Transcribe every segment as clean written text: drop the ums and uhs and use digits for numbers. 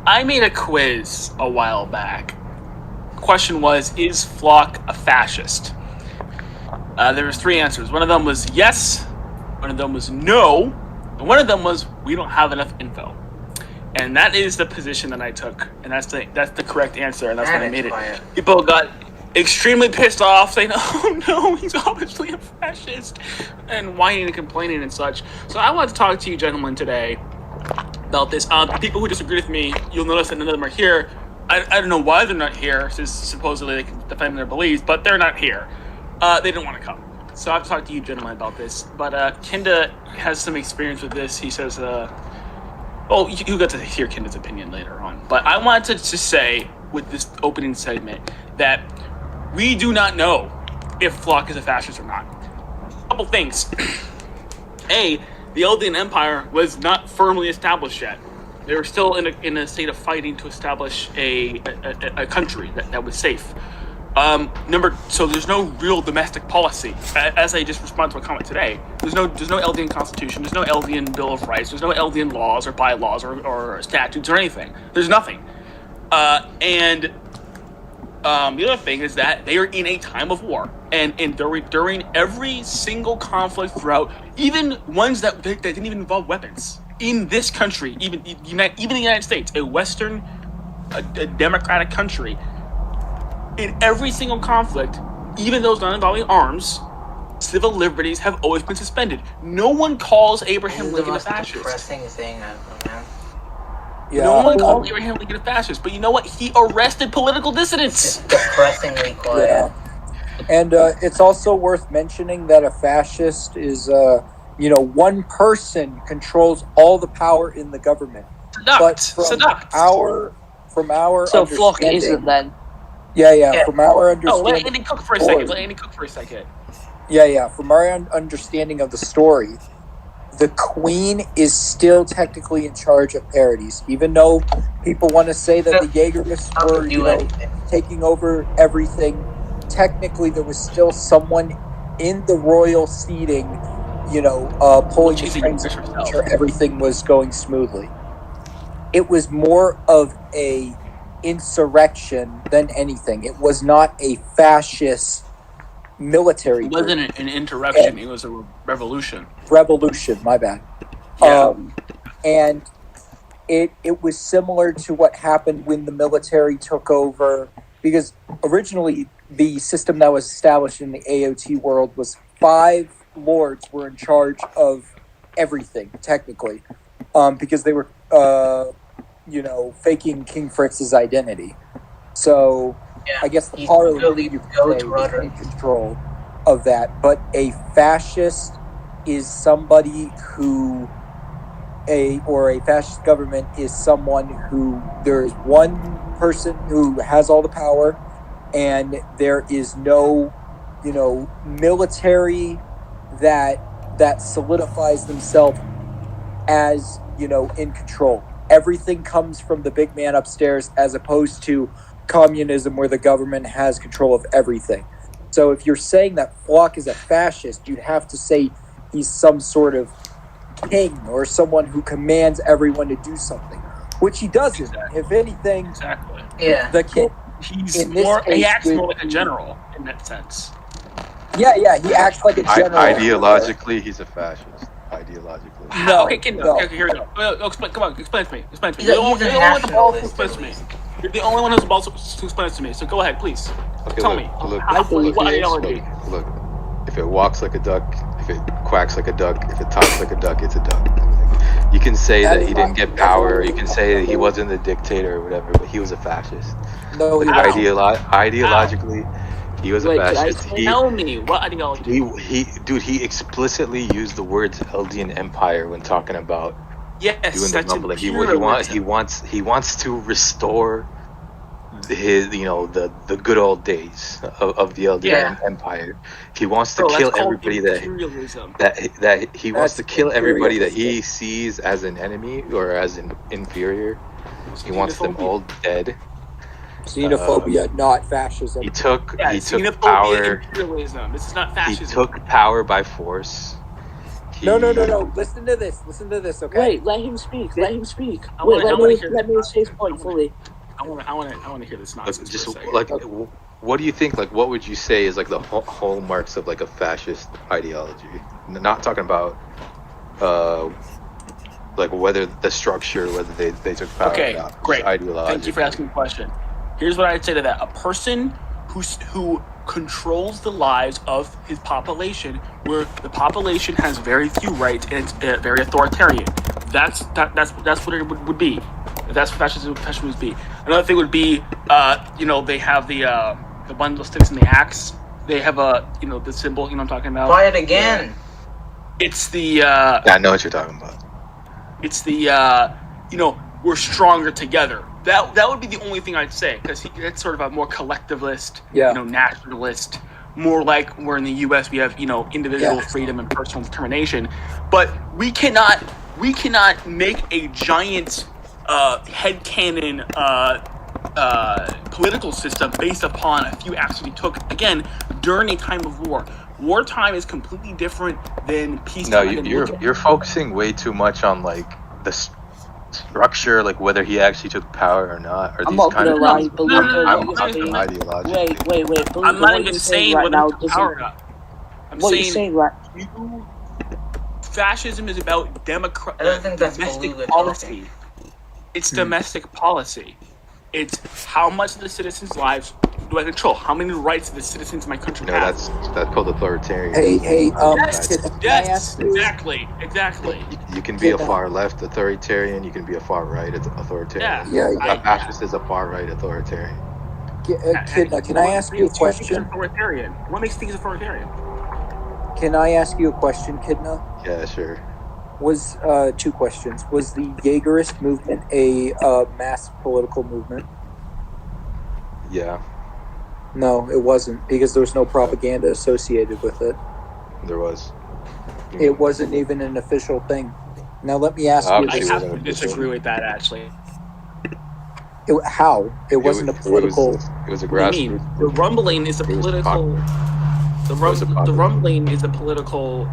I made a quiz a while back. Question was, is Floch a fascist? There was 3 answers. One of them was yes, one of them was no, and one of them was we don't have enough info. And that is the position that I took, and that's the correct answer, and that's when I made it. People got extremely pissed off, saying, "Oh no, he's obviously a fascist," and whining and complaining and such. So I want to talk to you gentlemen today about this. People who disagree with me, you'll notice that none of them are here. I don't know why they're not here, since supposedly they can defend their beliefs, but they're not here. They didn't want to come. So I have to talk to you gentlemen about this. But Kinda has some experience with this. He says, well, you got to hear Kinda's opinion later on. But I wanted to just say, with this opening segment, that we do not know if Floch is a fascist or not. A couple things. A, the Eldian Empire was not firmly established yet. They were still in a state of fighting to establish a country that was safe. So there's no real domestic policy. As I just responded to a comment today, there's no Eldian constitution, there's no Eldian Bill of Rights, there's no Eldian laws or bylaws or statutes or anything. There's nothing. The other thing is that they are in a time of war, and during every single conflict throughout, even ones that didn't even involve weapons, in this country, even the United States, a Western, a democratic country, in every single conflict, even those not involving arms, civil liberties have always been suspended. No one calls Abraham Lincoln a fascist. Depressing thing, man. Yeah. No one called Abraham Lincoln a fascist, but you know what? He arrested political dissidents. It's depressingly quiet. Yeah. And it's also worth mentioning that a fascist is, one person controls all the power in the government. Seduct. From our so Floch isn't then. Yeah. From our understanding. Let Andy cook for a second. Yeah. From our understanding of the story, the Queen is still technically in charge of parodies, even though people want to say that the Jaegerists were, taking over everything. Technically, there was still someone in the royal seating, pulling the strings to make sure everything was going smoothly. It was more of a insurrection than anything. It was not a fascist military. It wasn't an insurrection. It was a revolution. Revolution, my bad. Yeah. And it was similar to what happened when the military took over, because originally the system that was established in the AOT world was 5 lords were in charge of everything, technically, because they were, faking King Fritz's identity. So I guess the parliament was in control of that. But a fascist is somebody who, a fascist government is someone who there is one person who has all the power, and there is no, military that solidifies themselves as, in control. Everything comes from the big man upstairs, as opposed to communism where the government has control of everything. So if you're saying that Floch is a fascist, you'd have to say he's some sort of king or someone who commands everyone to do something, which he doesn't. Exactly. If anything, the king. He acts more like a general in that sense. Yeah, he acts like a general. Ideologically, he's a fascist. Ideologically. No. Okay, here we go. Explain to me. You're the only one who's about to explain it to me. So go ahead, please. Okay, Tell me. What ideology? Look, if it walks like a duck, if it quacks like a duck, if it talks like a duck, it's a duck. You can say that he didn't get power, you can say that he wasn't a dictator or whatever, but he was a fascist. No, ideologically, he was a fascist. Tell me what ideology. He explicitly used the words Eldian Empire when talking about doing the mumbling. He wants to restore his, the good old days of the Eldian Empire. He wants to kill everybody that he wants to kill everybody that he sees as an enemy or as an inferior. He wants them all dead. Xenophobia, not fascism. He took power. Imperialism. This is not fascism. He took power by force. No. Listen to this. Okay. Wait, let him speak. Let him speak. I wanna Let me say his point fully. I want to hear this nonsense. Just for a second. like, what do you think? Like, what would you say is like the hallmarks of like a fascist ideology? Not talking about, like whether the structure, whether they took power. Okay, or not, great. Ideology. Thank you for asking the question. Here's what I'd say to that: a person who controls the lives of his population, where the population has very few rights and it's very authoritarian. That's what it would be. That's what fascism would be. Another thing would be, they have the bundle of sticks and the axe. They have the symbol. You know what I'm talking about? Quiet again. It's the. Yeah, I know what you're talking about. It's the we're stronger together. That would be the only thing I'd say, because that's sort of a more collectivist, nationalist, more like we're in the U.S. We have individual freedom and personal determination, but we cannot make a giant headcanon political system based upon a few actions we took again during a time of war. Wartime is completely different than peacetime. No, you're focusing way too much on like the structure, like whether he actually took power or not. Or I'm not gonna lie, Beluga. I'm talking ideologically. Wait. Beluga, I'm not even saying whether now, he took power or not. What you're saying right? Fascism is about I don't think that's domestic Beluga policy. talking. It's domestic policy. It's how much of the citizens' lives do I control? How many rights do the citizens of my country have? That's called authoritarian. Hey, yes, exactly. You can be a far left authoritarian. You can be a far right authoritarian. Yeah. Fascist is a far right authoritarian. Kidna, can I ask you a question? Authoritarian. What makes things authoritarian? Can I ask you a question, Kidna? Yeah, sure. Was two questions. Was the Jaegerist movement a mass political movement? Yeah. No, it wasn't, because there was no propaganda associated with it. There was. It wasn't even an official thing. Now let me ask you this. I have to disagree with that, actually. How? It wasn't a political... It was a grassroots. The rumbling is a political... The rumbling is a political...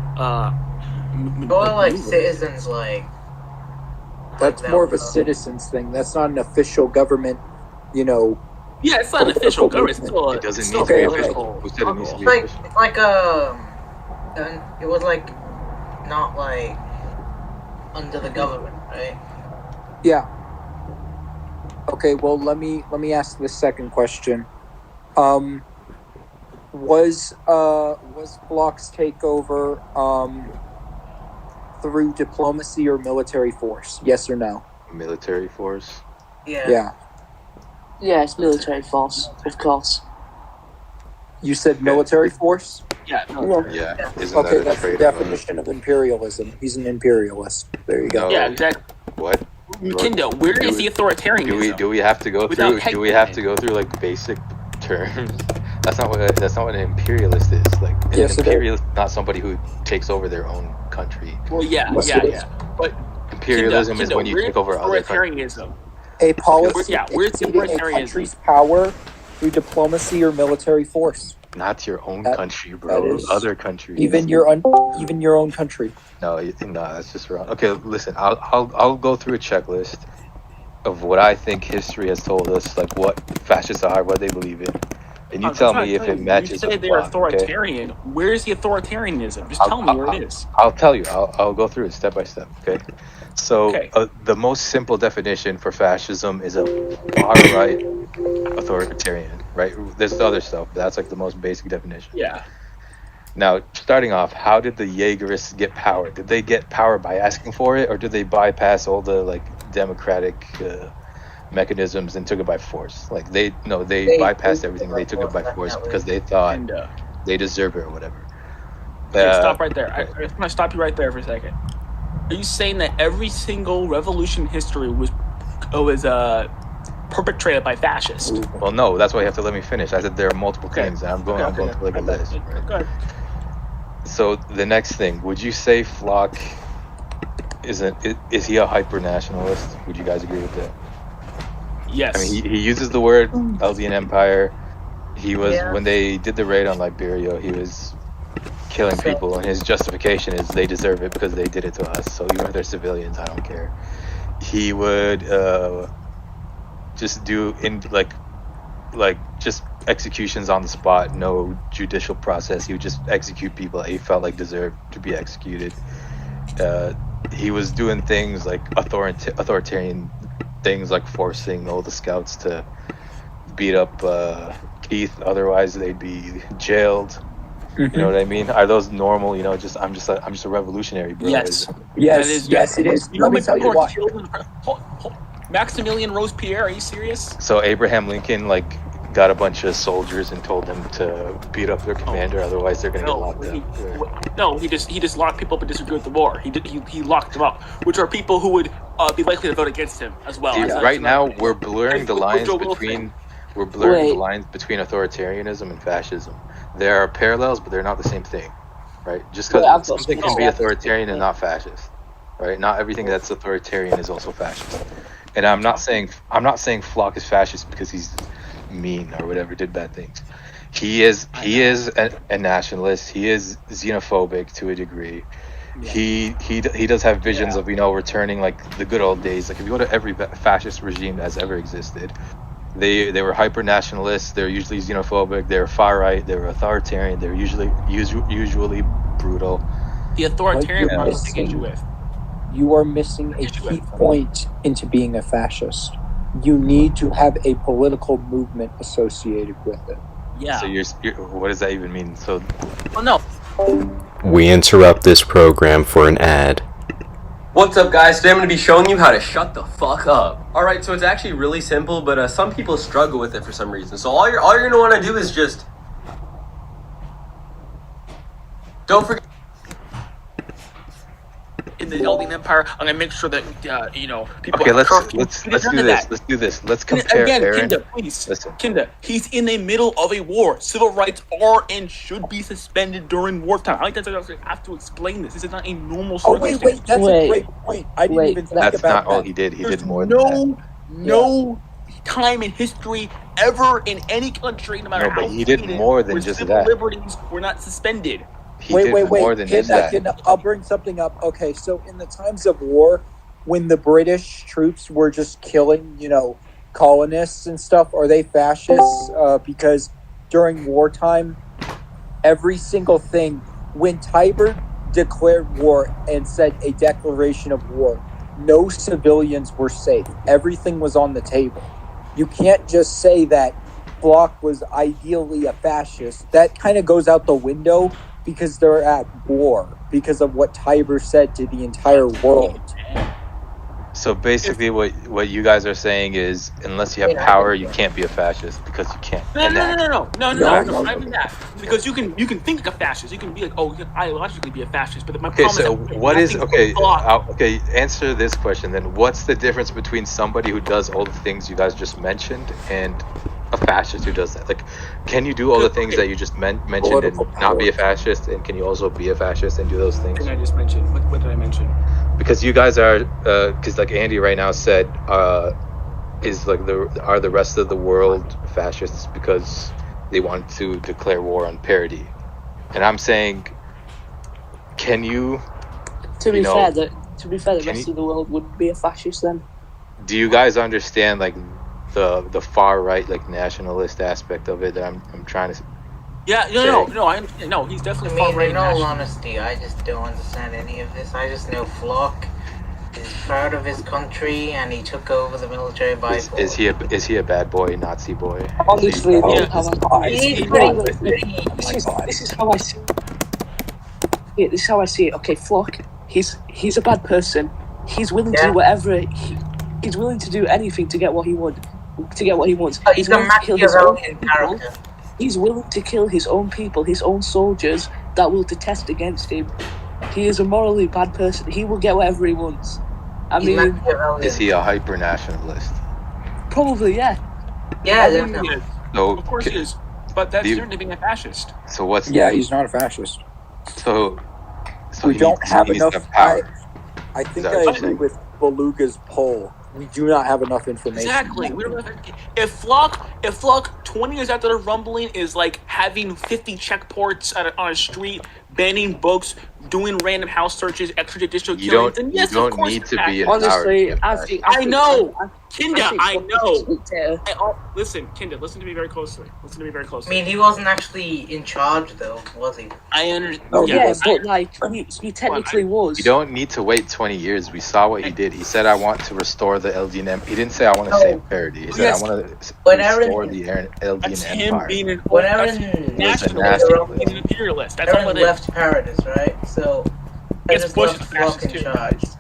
More like citizens, like... That's more of a citizens thing. That's not an official government, Yeah, it's not an official government. It's still it doesn't need to be official. Who said it needs to be official? It's like it was like not like under the government, right? Yeah. Okay, well let me ask the second question. Was Floch's takeover through diplomacy or military force? Yes or no? Military force? Yeah. Yeah, it's military force, of course. You said military force? Yeah. Yeah. Okay, that's the definition of imperialism. He's an imperialist. There you go. Yeah, exactly. What? Kindle, where is the authoritarianism? Do we have to go through? Do we have to go through like basic terms? That's not what an imperialist is. Like an imperialist, not somebody who takes over their own country. Well, yeah. But imperialism is when you take over other countries. A policy where's the exceeding a country's power through diplomacy or military force. Not your own country, bro. Other countries. Even your own country. No, that's just wrong. Okay, listen. I'll go through a checklist of what I think history has told us, like what fascists are, what they believe in, and you tell me if it matches. You say they're authoritarian. Okay? Where's the authoritarianism? Just tell me where it is. I'll tell you. I'll go through it step by step. Okay. So the most simple definition for fascism is a far right authoritarian. Right? There's other stuff, but that's like the most basic definition. Yeah. Now, starting off, how did the Jaegerists get power? Did they get power by asking for it, or did they bypass all the like democratic mechanisms and took it by force? Like they bypassed everything. They took it by force because they thought they deserve it or whatever. Stop right there. I'm going to stop you right there for a second. Are you saying that every single revolution in history was perpetrated by fascists? Well, no. That's why you have to let me finish. I said there are multiple things. And I'm going through like a list. Right? So the next thing, would you say Floch is he a hyper nationalist? Would you guys agree with that? Yes. I mean, he uses the word Eldian Empire. He was when they did the raid on Liberia. He was killing people, and his justification is they deserve it because they did it to us. So even if they're civilians, I don't care. He would just do just executions on the spot, no judicial process. He would just execute people that he felt like deserved to be executed. He was doing things like authoritarian things, like forcing all the scouts to beat up Keith, otherwise they'd be jailed. You know what I mean? Are those normal? You know, I'm just a revolutionary, bro. Yes. Yes, it is. Let me tell you why. Maximilian Robespierre, are you serious? So Abraham Lincoln got a bunch of soldiers and told them to beat up their commander, otherwise they're gonna get locked up. No, he just locked people up and disagree with the war. He locked them up, which are people who would be likely to vote against him as well. Right now, we're blurring the lines between authoritarianism and fascism. There are parallels, but they're not the same thing, right? Just because something can be authoritarian and not fascist, right? Not everything that's authoritarian is also fascist. And I'm not saying Floch is fascist because he's mean or whatever, did bad things. He is a nationalist. He is xenophobic to a degree. Yeah. He does have visions of returning like the good old days. Like if you go to every fascist regime that's ever existed, they were hyper nationalists. They're usually xenophobic. They're far right. They're authoritarian. They're usually brutal. The authoritarian part is to get you with. You are missing a key point into being a fascist. You need to have a political movement associated with it. Yeah. So you're what does that even mean? So. Well, no. We interrupt this program for an ad. What's up, guys? Today I'm going to be showing you how to shut the fuck up. Alright, so it's actually really simple, but some people struggle with it for some reason. So all you're going to want to do is just... Don't forget... In the Eldian Empire, I'm gonna make sure that people. Okay, let's do this. Let's compare. Again, Aaron. Kinda, please. Listen. Kinda, he's in the middle of a war. Civil rights are and should be suspended during wartime. I have to explain this. This is not a normal circumstance. Wait, that's a great point. I didn't even think that's about not that. all he did. He There's did more than that. No time in history ever in any country, no matter how. But he did more than just that. Civil liberties were not suspended. Wait. More than just that. I'll bring something up. Okay, so in the times of war, when the British troops were just killing, colonists and stuff, are they fascists? Because during wartime, every single thing, when Tiber declared war and said a declaration of war, no civilians were safe. Everything was on the table. You can't just say that Floch was ideally a fascist. That kind of goes out the window because they're at war, because of what Tiber said to the entire world. So basically what you guys are saying is, unless you have power, you can't be a fascist because you can't. No, not even that. Because you can think like a fascist. You can be like, you can ideologically be a fascist. But my problem so is what is okay? Answer this question then. What's the difference between somebody who does all the things you guys just mentioned and a fascist who does that? Like, can you do all the things that you just mentioned and not be a fascist? And can you also be a fascist and do those things? What did I just mention? What did I mention? Because you guys are, because like Andy right now said, is like are the rest of the world fascists because they want to declare war on parity? And I'm saying, can you? To be fair, the rest of the world would be a fascist then. Do you guys understand like the far right like nationalist aspect of it that I'm trying to? Yeah, no, he's definitely far right. In all honesty, I just don't understand any of this. I just know Floch is proud of his country and he took over the military by force. Is he a bad boy, Nazi boy? Honestly, this is how I see it. This is how I see it. Okay, Floch, he's a bad person. He's willing to do whatever. He's willing to do anything to get what he wants. He's willing to kill his own people. He's willing to kill his own people, his own soldiers that will detest against him. He is a morally bad person. He will get whatever he wants. Is he a hyper nationalist? Probably, yeah. Yeah, definitely. So, of course he is. But that's different than being a fascist. So what's? Yeah, he's not a fascist. So we don't have enough power. I think I agree with Beluga's poll. We do not have enough information. Exactly. If Floch 20 years after the rumbling is like having 50 checkpoints on a street banning books, doing random house searches, extrajudicial You killings, don't. and yes, you don't of course, need it's to be fascist. empowered. Honestly, I know, think Kinda, I Floch know. is a dictator. Listen, Kinda, listen to me very closely. I mean, he wasn't actually in charge, though, was he? I understand. No, Yeah, but like he technically was. You don't need to wait 20 years. We saw what he did. He said, "I want to restore the Eldian Empire." He didn't say, "I want to save parity." He said, Yes. "I want to When restore Eren- the Eldian That's him Empire." being an When that's Eren- nationalist, Eren- being an imperialist. That's all Eren it is. left Paradis, right? So I Yes, just Bush left is Floch fascist in too, charge. guys.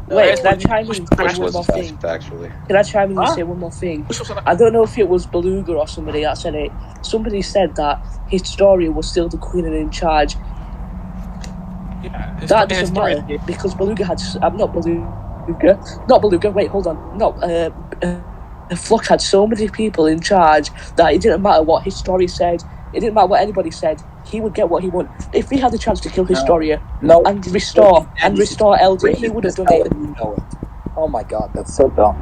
Wait, So- can I chime in and say Bush one was more a thing? fascist, actually. Can I chime in and Huh? say one more thing? Bush was I don't know if it was Beluga or somebody that said it. Somebody said that Historia was still the queen and in charge. Yeah, That doesn't matter because Beluga had. Not Beluga. Wait, hold on. No, Floch had so many people in charge that it didn't matter what Historia said. It didn't matter what anybody said. He would get what he wanted. If he had the chance to kill Historia and restore Eldia, he would have done it. You know it. Oh my god, that's so dumb.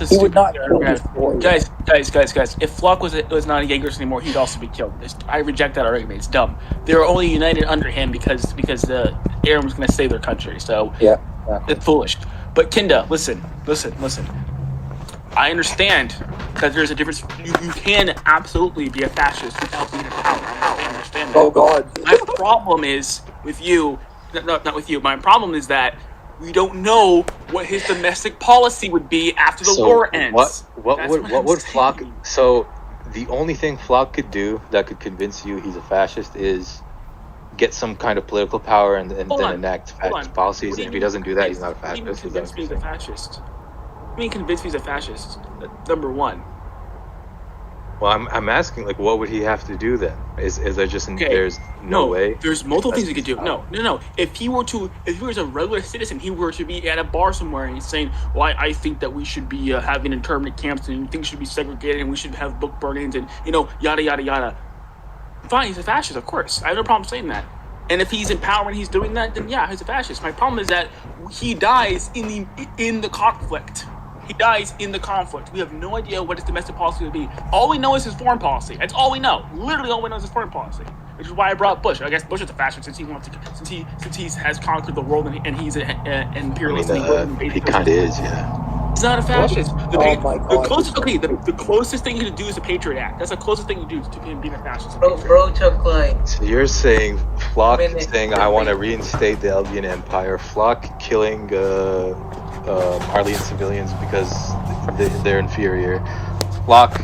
He would not kill Historia. Guys. If Floch was not a Jaegers anymore, he'd also be killed. I reject that argument. It's dumb. They were only united under him because Eren was going to save their country. So Yeah. it's foolish. But Kinda, listen. I understand that there's a difference. You can absolutely be a fascist without being a power. I understand that. Oh god. My problem is with you. Not with you. My problem is that we don't know what his domestic policy would be after the war ends. What would Floch? So the only thing Floch could do that could convince you he's a fascist is get some kind of political power and then enact fascist policies. And if he doesn't do that, he's not a fascist. Convince me he's a fascist. I mean, convince me he's a fascist. Number one. Well, I'm asking, like, what would he have to do then? Is there just there's no way? There's multiple things he could do. No. If he was a regular citizen, he were to be at a bar somewhere and he's saying, "Well, I think that we should be having internment camps and things should be segregated and we should have book burnings and yada yada yada." Fine, he's a fascist, of course. I have no problem saying that. And if he's in power and he's doing that, then yeah, he's a fascist. My problem is that he dies in the conflict. He dies in the conflict. We have no idea what his domestic policy would be. All we know is his foreign policy. That's all we know. Literally, all we know is his foreign policy. Which is why I brought Bush. I guess Bush is a fascist since he has conquered the world and he's an imperialist. He kind of is, yeah. He's not a fascist. The closest thing he could do is the Patriot Act. That's the closest thing you do to him being a fascist. Bro took like. So you're saying Floch saying I want to reinstate the Eldian Empire. Floch killing Arlene civilians because they're inferior. Floch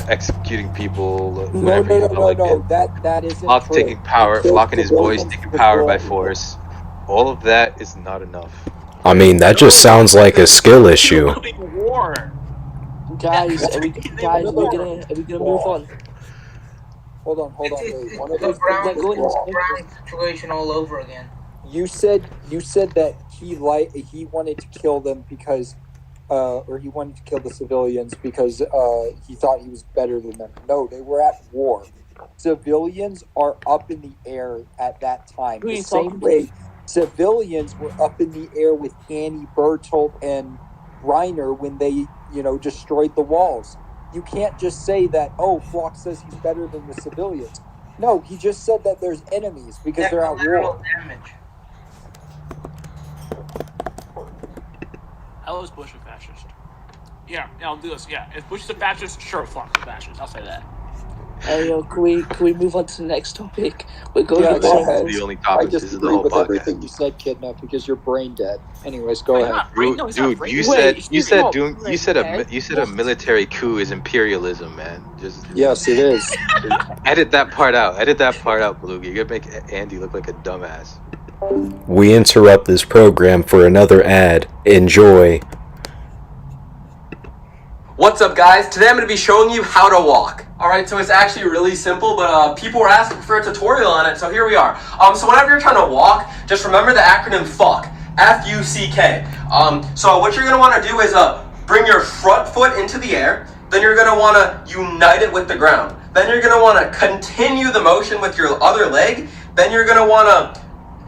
executing people whenever he felt like it. That isn't Floch true. taking power. Floch and his boys taking power by force. All of that is not enough. I mean, that just sounds like a skill issue. War. Guys, are we gonna move on? Hold on. Wait. One of It's those the Brown situation all over again. You said that he wanted to kill them because, or he wanted to kill the civilians because he thought he was better than them. No, they were at war. Civilians are up in the air at that time. The same way civilians were up in the air with Annie Bertolt and Reiner when they, destroyed the walls. You can't just say that, Floch says he's better than the civilians. No, he just said that there's enemies because they're at war. Damage. How is Bush a fascist? Yeah, I'll do this. Yeah, if Bush is a fascist, sure, Floch is a fascist. I'll say that. Can we move on to the next topic? We're going Yeah, to go ahead. The only topic. I just This is the agree whole with podcast. everything you said, Kidnap, because you're brain dead. Anyways, go ahead. Dude, you said a military coup is imperialism, man. Yes, it is. Edit that part out. Beluga. You're gonna make Andy look like a dumbass. We interrupt this program for another ad. Enjoy. What's up, guys? Today I'm going to be showing you how to walk. Alright, so it's actually really simple, but people were asking for a tutorial on it, so here we are. So whenever you're trying to walk, just remember the acronym FUCK. F-U-C-K. So what you're going to want to do is bring your front foot into the air, then you're going to want to unite it with the ground. Then you're going to want to continue the motion with your other leg, then you're going to want to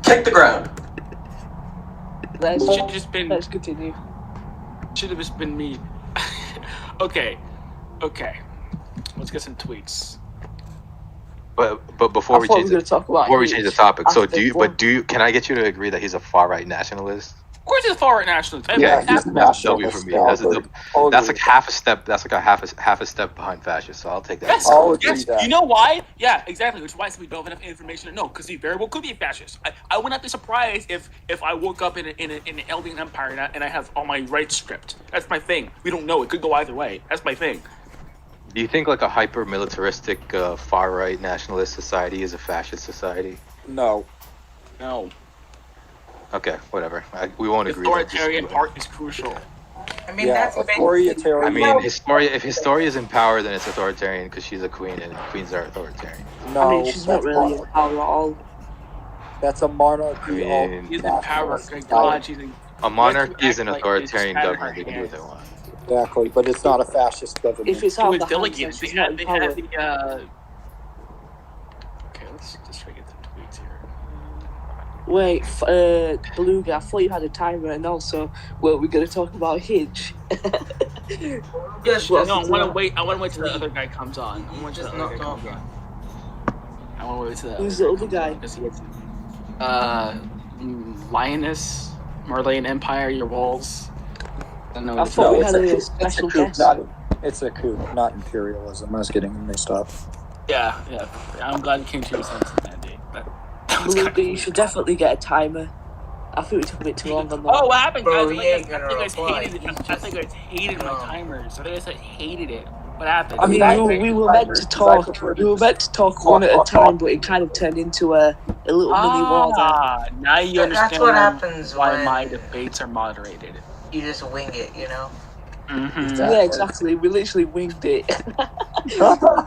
kick the ground. Let's Let's continue. Should have just been me. Okay. Let's get some tweets. But before we change the topic, so can I get you to agree that he's a far right nationalist? Of course, he's a far right nationalist. Yeah, he's a nationalist. For me. That's like half a step. That's like half a step behind fascist. So I'll take that. Yes. You know why? Yeah, exactly. Which is why we don't have enough information to know, because he very well could be a fascist. I would not be surprised if I woke up in an alien empire and I have all my rights stripped. That's my thing. We don't know. It could go either way. That's my thing. Do you think like a hyper militaristic far right nationalist society is a fascist society? No. Okay, whatever. We won't agree. The authoritarian part is crucial. I mean, that's authoritarian. I mean, if Historia is in power, then it's authoritarian because she's a queen, and queens are authoritarian. No, I mean, she's not really in power at all. That's a monarchy. She's in power. God, a monarchy is an authoritarian government. They can do what they want. Exactly, but it's not a fascist government. If it's out of the delegated. hands, she's not in They power. had the. Okay, let's just try to get the tweets here. Wait, Beluga, I thought you had a timer, and also, well, we're going to talk about Hitch. Yes, no, I want to wait till the other guy comes on. I want to wait till the Who's the other guy? Lioness, Marleyan Empire, your walls. I thought we had a special guest. It's a coup, not imperialism. I was getting mixed up. Yeah. I'm glad you came to your senses, Andy. Beluga, you should definitely get a timer. I think we took a bit too long on that. Oh, what happened, guys? I think I hated my timers. I think I hated it. What happened? I mean, we were meant to talk. We were meant to talk one at a time, but it kind of turned into a little mini war there. Now you understand that's what happens why when my debates are moderated. You just wing it, you know? Mm-hmm. Yeah, exactly. We literally winged it. But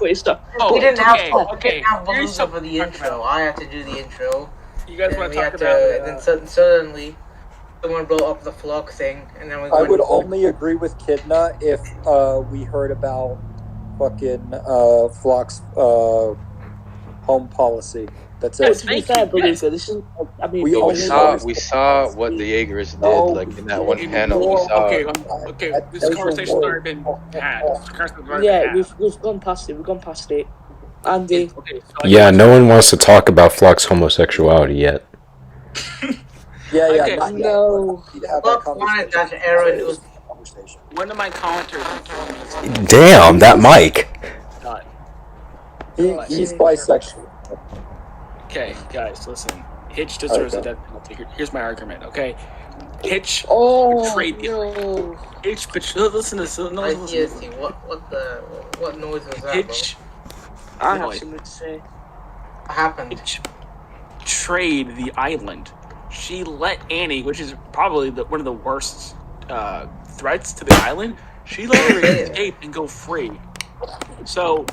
it's not. We didn't have Beluga Here's for the intro. I had to do the intro. You guys want to talk about then suddenly, someone brought up the Floch thing, and then we. I would only agree with Kidna if we heard about fucking Floch's home policy. That's it. To be fair, Beluga, this is. I mean, we saw what the Jaegers did, like in that one panel. We saw. Okay. This conversation's already been had. Yeah, we've gone past it. We've gone past it. Andy. Yeah, no one wants to talk about Floch's homosexuality yet. Yeah. No. Floch wanted that Aaron was. One of my commenters. Damn, that mic. He's bisexual. Okay, guys, listen. Hitch deserves a death penalty. Here's my argument, okay? Hitch betrayed the Hitch betrayed. Listen to this. What noise was that? Hitch. I have something to say. What happened? Hitch betrayed the island. She let Annie, which is probably one of the worst threats to the island, she let her escape and go free. So.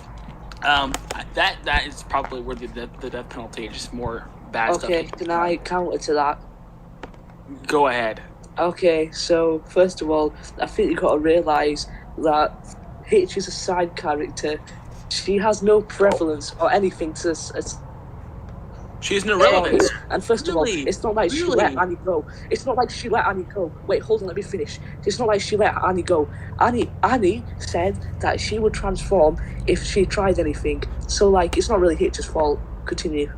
That is probably where the death penalty is just more bad stuff. Okay, can I counter to that? Go ahead. Okay, so first of all, I think you've got to realise that Hitch is a side character. She has no prevalence or anything to She's an irrelevance. And first of all, it's not like she let Annie go. It's not like she let Annie go. Wait, hold on, let me finish. It's not like she let Annie go. Annie said that she would transform if she tried anything. So, like, it's not really Hitch's fault. Continue.